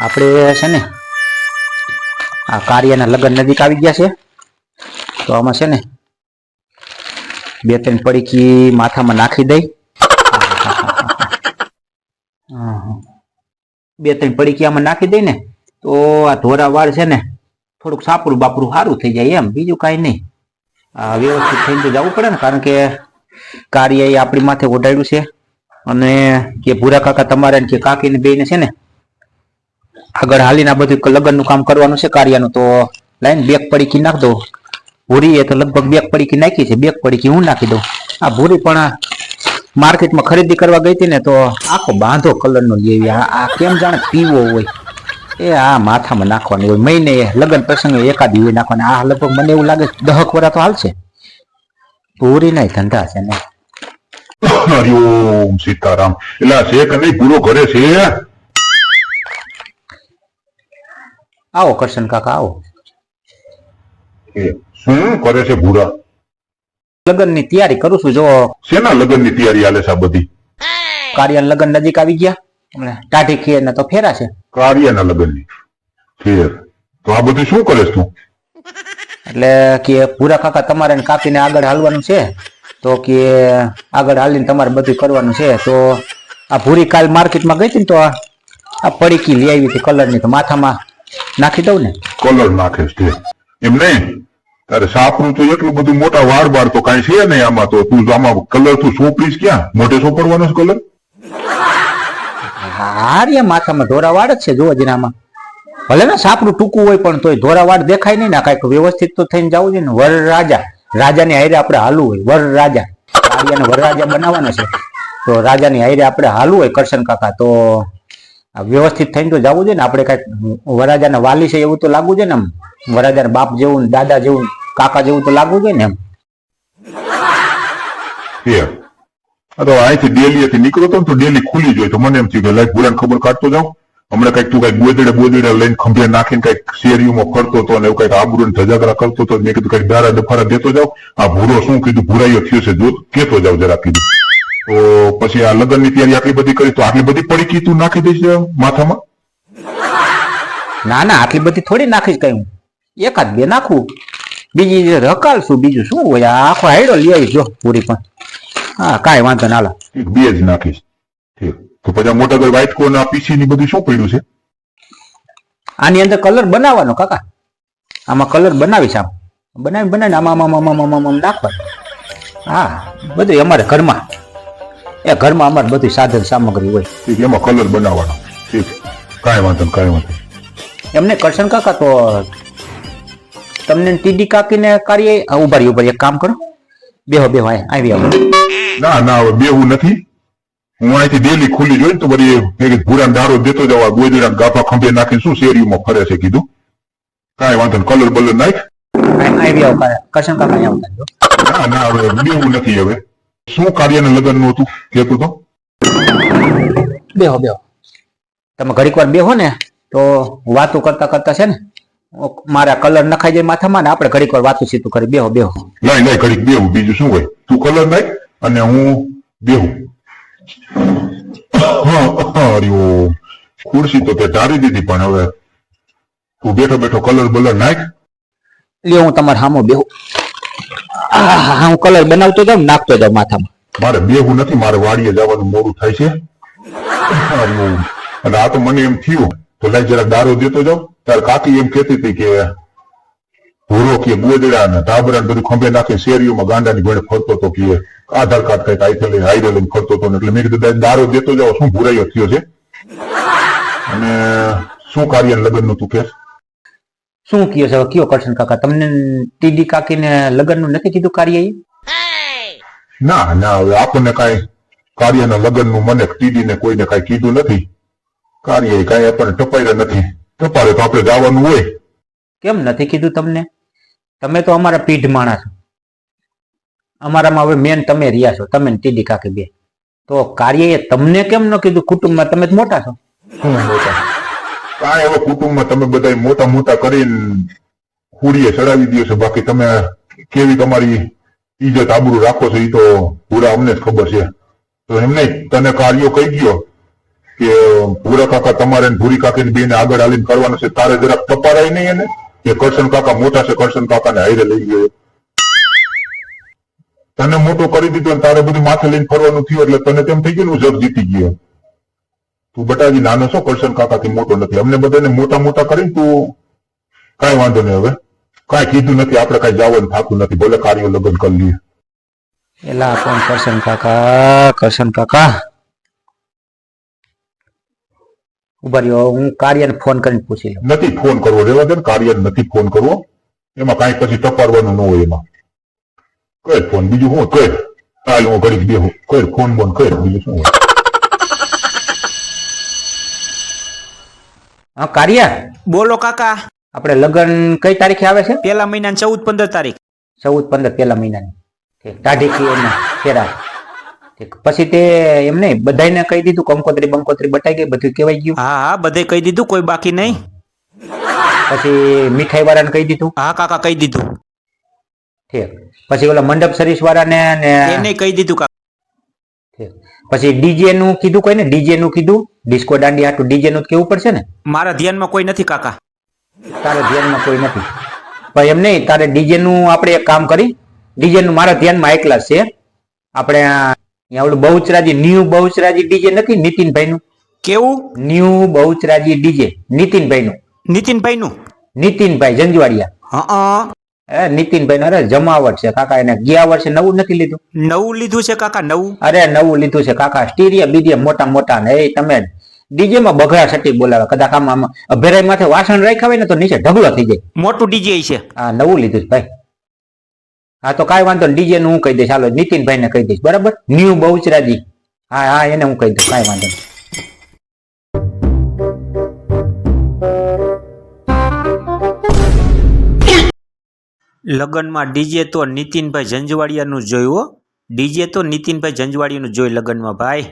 આપણે છે ને આ કાર્યના લગ્ન નજીક આવી ગયા છે, તો આમાં છે ને 2-3 પડીકી માથામાં નાખી દઈ. 2-3 પડીકી આમાં નાખી દઈ ને તો આ ધોરા વાળ છે ને થોડુંક સાપરું બાપરું સારું થઈ જાય, એમ બીજું કાંઈ નહીં. આ વ્યવસ્થિત થઈને તો જવું પડે ને, કારણ કે કાર્ય એ આપણી માથે ઓઢાડ્યું છે. અને કે ભૂરા કાકા તમારે કે કાકીને બેને છે ને આગળ હાલીને આ બધું લગ્નનું કામ કરવાનું છે કાર્યનું, તો લાઈન 2 પડીકી નાખ દો. ભૂરી એ તો લગભગ 2 પડીકી નાખી છે, 2 પડીકી હું નાખી દઉં. આ ભૂરી પણ માર્કેટમાં ખરીદી કરવા ગઈ હતી ને તો આખો બાંધો કલરનો લેવી. આ કેમ જાણે પીવો હોય એ આ માથામાં નાખવાની હોય. મહિને લગ્ન પ્રસંગે એકાદી હોય નાખવાની. આ લગભગ મને એવું લાગે 10 વર્ષ તો હાલશે. ભૂરી ના ધંધા છે ને. હરિઓમ સીતારામ. એટલે છે કે નહીં પૂરો ઘરે છે? આવો કરશન કાકા આવો. શું કરે છે ભૂરા? લગ્ન ની તૈયારી કરું છું. જો શેના લગ્ન ની તૈયારી હાલે છે? બધી કાર્ય લગ્ન નજીક આવી ગયા, ટાઢી ખીર ને તો ફેરા છે. કાર્યના લગ્ન ની ખીર? તો આ બધું શું કરે તું? એટલે કે ભૂરા કાકા તમારે કાપીને આગળ હાલવાનું છે, તો કે આગળ હાલીને તમારે બધું કરવાનું છે. તો આ ભૂરી કાલ માર્કેટમાં ગઈ હતી ને તો આ પડીકી લઈ આવી હતી કલર ની, તો માથામાં નાખી દઉં ને. કલર નાખે છે એમ નહીં? તારે સાપરું તો એટલું બધું મોટા વાળ બાર તો કઈ છે નહીં આમાં. તો તું આમાં કલર તું સોપડીશ ક્યાં? મોઢે સોપડવાનો છે કલર? હારિયા માથામાં ધોરા વાળ જ છે. જોવો જીનામાં ભલે ને સાપરું ટૂંકું હોય પણ તોય ધોરા વાળ દેખાય નહીં ને. કઈક વ્યવસ્થિત તો થઈને જવું છે ને. વર રાજા, રાજાની હારે આપણે હાલવું હોય. વર રાજા, કાર્યને વરરાજા બનાવવાનો છે, તો રાજાની હારે આપણે હાલવું હોય કરશન કાકા. તો વ્યવસ્થિત થઈને તો જવું છે ને. આપણે કઈક વરરાજાના વાલી છે એવું તો લાગવું છે ને. એમ વરરાજાના બાપ જેવું, દાદા જેવું, કાકા જેવું તો લાગવું જોઈએ ને. એમ તો અહીંથી ડેલી નીકળો તો ડેલી ખુલી જોઈ તો મને એમ થયું કે લાઈક ભૂરાને ખબર કાઢતો જાઉં. હમણાં કઈક તું કઈક બોદડે લઈને ખંભે નાખીને કઈક શેરીઓમાં ફરતો હતો અને એવું કઈક આબરૂ ધજાગરા કરતો હતો. મેં કીધું કઈક દારા દફારા દેતો જાવ. આ ભૂરો શું કીધું ભૂરાઈઓ થયો છે જો કેતો જાવ જરા કીધું. તો પછી આ લગ્ન ની તૈયારી આટલી બધી કરી તો આટલી બધી પડીકી તું નાખી દઈશ માથામાં? ના ના, આટલી બધી થોડી નાખીશ. કઈ હું 1-2 નાખું, બીજી રકાલશું. બીજું શું હોય? આખો હાઈડો લઈ આવી જો પૂરી પણ. હા કાંઈ વાંધો ના. 2 જ નાખીશ. ઠીક. તો પછી મોટા ભાઈ વ્હાઈટ કોન આ પીસી ની બધું શું પડ્યું છે? આની અંદર કલર બનાવવાનો કાકા. આમાં કલર બનાવીશ. આમ બનાવીને આમાં નાખવા. હા બધું અમારે ઘરમાં, એ ઘરમાં અમારે બધી સાધન સામગ્રી હોય. એમાં કલર બનાવવાનો. ઠીક, કાંઈ વાંધો કાંઈ વાંધો. એમને કરશન કાકા તો તમને ટીડી કાકીને કાર્ય ઉભારી એક કામ કરો, બેહો આવી આવો. ના ના હવે બેવું નથી. હું અહીંથી ડેલી ખુલ્લી જોઈ તો બધી ભૂરાને દારો દેતો જવા. ગોદડા ગાફા ખંભે નાખીને શું શેરીઓમાં ફરે છે કીધું. કાંઈ વાંધો ને, કલર બલર નાખ. આવી આવો કરશન કાકા આવતા. ના ના હવે બેવું નથી. હવે શું કાર્યના લગ્ન નું હતું કેતું તો? બેહો તમે ઘડીક વાર બેહો ને તો વાતો કરતા કરતા છે ને મારા કલર નખાઈ જાય માથામાં ને આપણે ઘડીક વાર વાતું સીતું કરી. બેહો નહીં ઘડીક બેવું, બીજું શું હોય? તું કલર નાખ અને હું બેહું. હરિઓમ. ખુરશી તો તે ધારી દીધી પણ હવે તું બેઠો કલર બલર નાખ. લે હું તમારે સામો બેહું. હું કલર બનાવતો જાઉં, નાખતો જાઉં માથામાં. મારે બેહું નથી, મારે વાડીએ જવાનું મોડું થાય છે. અને આ તો મને એમ થયું તો લાઈ જરા દારો દેતો જાઉં. તાર કાકી એમ કેતી હતી કે ભૂરો કે ગોદડા ને ધાબરા બધું ખંભે નાખી શેરીઓમાં ગાંડાની ઘોડે ફરતો હતો કે આધાર કાર્ડ કઈક હાઈડે લઈને ફરતો હતો. એટલે મેં કીધું દારો દેતો જાવ. શું ભૂરાઈઓ થયો છે? અને શું કાર્ય લગ્ન નું તું કે? શું કયો છે? કયો કરશન કાકા? તમને ટીડી કાકીને લગ્ન નું નથી કીધું કાર્ય? ના ના હવે આપણને કઈ કાર્યના લગ્ન નું મને ટીડી ને કોઈને કઈ કીધું નથી. કાર્ય કઈ આપણને ટપાઈ નથી. ટપારે તો આપણે જવાનું હોય. કેમ નથી કીધું તમને? તમે તો અમારા પીઢ માણસ છો. અમારામાં હવે મેન તમે રહ્યા છો, તમે ટીડી કાકી બે. તો કાર્ય તમને કેમ ન કીધું? કુટુંબમાં તમે જ મોટા છો. શું મોટા? કાંઈ હવે કુટુંબમાં તમે બધા મોટા કરીને હુડીએ ચડાવી દો છો. બાકી તમે કેવી તમારી ઈજ્જત આબરૂ રાખો છો એ તો પૂરા અમને જ ખબર છે. તો એમ નહીં, તને કાર્યો કહી ગયો કે ભૂરા કાકા તમારે ને ભૂરી કાકી ને બેને આગળ હાલીને કરવાનું છે, તારે જરાક ટપારાય નહીં એને કે કરશન કાકા મોટા છે, કરશન કાકાને હારે લઈ ગયો. તને મોટો કરી દીધો અને તારે બધું માથે લઈને ફરવાનું થયું એટલે તને તેમ થઈ ગયું ને જગ જીતી ગયો. તું બટાજી નાનો છો, કરશન કાકાથી મોટો નથી. અમને બધાને મોટા મોટા કરીને તું કાંઈ વાંધો નહીં. હવે કાંઈ કીધું નથી, આપણે કાંઈ જવાનું થાતું નથી, ભલે કાર્ય લગ્ન કરી લઈએ. એલા કોણ કરશન કાકા? કરશન કાકા ઉભા રહ્યો, હું કાર્યને ફોન કરીને પૂછી લઉં. નથી ફોન કરવો, રેવા દે ને, કાર્ય નથી ફોન કરવો. એમાં કાંઈ પછી ટપારવાનું ન હોય. એમાં કઈ ફોન બીજું શું કઈ હાલ હું ઘડીક બેહું કઈ ફોન બોન કઈ બીજું શું હોય. હા કાર્ય, બોલો કાકા. આપણે લગ્ન કઈ તારીખે આવે છે? પેલા મહિનાની 14-15 તારીખ. 14-15 પેલા મહિનાની. ઠીક, ટાઢી એના ફેરા. ઠીક, પછી તે એમ નહીં બધાને કહી દીધું, કંકોત્રી બંકોત્રી બટાઈ ગઈ, બધું કહેવાય ગયું? હા હા, બધે કહી દીધું, કોઈ બાકી નહીં. પછી મીઠાઈ વાળાને કહી દીધું? હા કાકા, કહી દીધું. ઠીક, પછી ઓલા મંડપ સરીસ વાળાને એને કહી દીધું કાકા. ઠીક, પછી ડીજે નું કીધું કોઈને? ડીજે નું કીધું? ડિસ્કો દાંડી હાટું ડીજે નું કેવું પડશે ને? મારા ધ્યાનમાં કોઈ નથી કાકા. તારે ધ્યાનમાં કોઈ નથી? પણ એમ નહીં, તારે ડીજે નું આપણે એક કામ કરી, ડીજે નું મારા ધ્યાનમાં એકલા છે. આપણે અહીંયા ઓલું બહુચરાજી, ન્યુ બહુચરાજી ડીજે નથી નીતિનભાઈ નું? કેવું? ન્યુ બહુચરાજી ડીજે નીતિનભાઈ નું. નીતિનભાઈ નું? નીતિનભાઈ જંજવાડિયા. હા, નીતિનભાઈ નું અરે જમાવટ છે કાકા. એને ગયા વર્ષે નવું નથી લીધું? નવું લીધું છે કાકા, નવું. અરે નવું લીધું છે કાકા, સ્ટીરિયમ બીડિયમ મોટા મોટા ને. એ તમે ડીજે માં બઘડા સટી બોલાવે, કદાચ આમાં અભેરાઈ માથે વાસણ રાખ્યા હોય ને તો નીચે ઢગલો થઈ જાય. મોટું ડીજે છે. હા, નવું લીધું છે ભાઈ. હા તો કાંઈ વાંધો ડીજે નું હું કહી દઈશ. હાલો નીતિનભાઈ ને કહી દઈશ, બરાબર? ન્યુ બહુચરાજી. હા હા, એને હું કહી દઉં, કાંઈ વાંધો નહીં. લગ્નમાં ડીજે તો નીતિનભાઈ જંજવાડિયાનું જોયું હો. ડીજે તો નીતિનભાઈ જંજવાડિયાનું જોઈ લગ્નમાં ભાઈ.